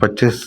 25